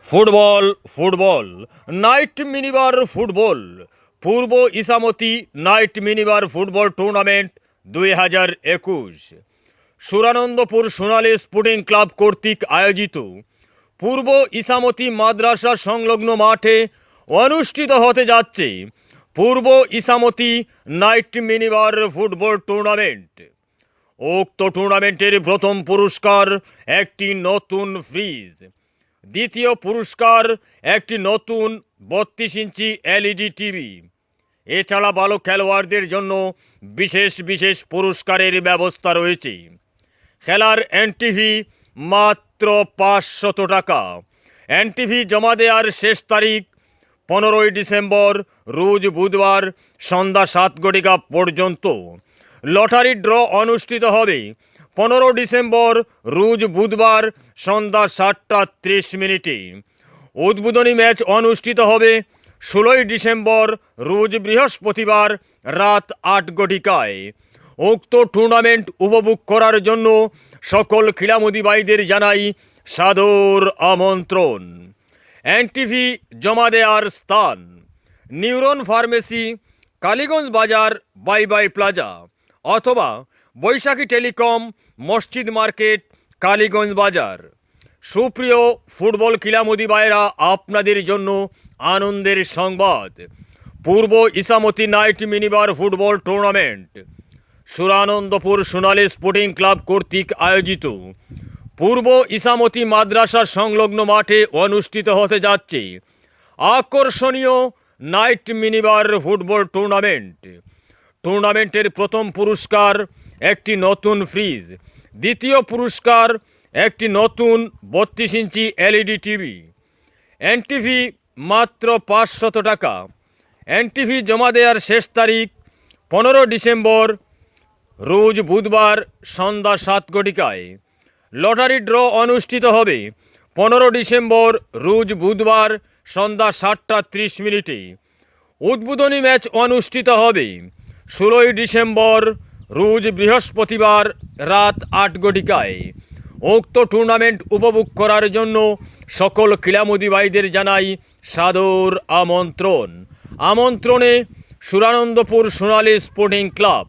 Football football night minibar football পূর্ব Ichamati night minibar football tournament 2021 Suranandapur Sonali sporting club কর্তৃক আয়োজিত পূর্ব ইসামতি মাদ্রাসা সংলগ্ন মাঠে অনুষ্ঠিত হতে যাচ্ছে পূর্ব Ichamati night minibar football tournament. উক্ত টুর্নামেন্টের প্রথম পুরস্কার একটি নতুন ফ্রিজ, দ্বিতীয় পুরস্কার একটি নতুন 32 ইঞ্চি এলইডি টিভি। এছাড়া ভালো খেলোয়াড়দের জন্য বিশেষ বিশেষ পুরস্কারের ব্যবস্থা রয়েছে। খেলার এনটিভি মাত্র 500 টাকা। এনটিভি জমা দেওয়ার শেষ তারিখ 15 ডিসেম্বর রোজ বুধবার সন্ধ্যা 7 ঘটিকা পর্যন্ত। লটারি ড্র অনুষ্ঠিত হবে 15 ডিসেম্বর রোজ বুধবার সন্ধ্যা 7:30 উদ্বোধনী ম্যাচ অনুষ্ঠিত হবে 16 ডিসেম্বর রোজ বৃহস্পতিবার রাত 8 ঘটিকায়। উক্ত টুর্নামেন্ট উপভোগ করার জন্য সকল ক্রীড়ামোদী ভাইদের জানাই সাদর আমন্ত্রণ। এনটিভি জমা দেওয়ার স্থান নিউরন ফার্মেসি, কালীগঞ্জ বাজার, বাই বাই প্লাজা, অথবা বৈশাখী টেলিকম, মসজিদ মার্কেট, কালীগঞ্জ বাজার। সুপ্রিয় ফুটবল ক্রীড়ামোদী ভাইরা, আপনাদের জন্য আনন্দের সংবাদ। পূর্ব Ichamati night minibar football tournament Suranandapur Sonali sporting club কর্তৃক আয়োজিত পূর্ব ইসামতি মাদ্রাসা সংলগ্ন মাঠে অনুষ্ঠিত হতে যাচ্ছে আকর্ষণীয় নাইট মিনিবার ফুটবল টুর্নামেন্ট। টুর্নামেন্টের প্রথম পুরস্কার একটি নতুন ফ্রিজ, দ্বিতীয় পুরস্কার একটি নতুন 32 ইঞ্চি এলইডি টিভি। এনটিভি মাত্র 500 টাকা। এনটিভি জমা দেওয়ার শেষ তারিখ 15 ডিসেম্বর রোজ বুধবার সন্ধ্যা 7 ঘটিকায়। লটারি ড্র অনুষ্ঠিত হবে 15 ডিসেম্বর রোজ বুধবার সন্ধ্যা 7:30। উদ্বোধনী ম্যাচ অনুষ্ঠিত হবে 16 ডিসেম্বর রোজ বৃহস্পতিবার রাত 8 ঘটিকায়। উক্ত টুর্নামেন্ট উপভোগ করার জন্য সকল ক্রীড়ামোদী ভাইদের জানাই সাদর আমন্ত্রণে সুরানন্দপুর সোনালী স্পোর্টিং ক্লাব।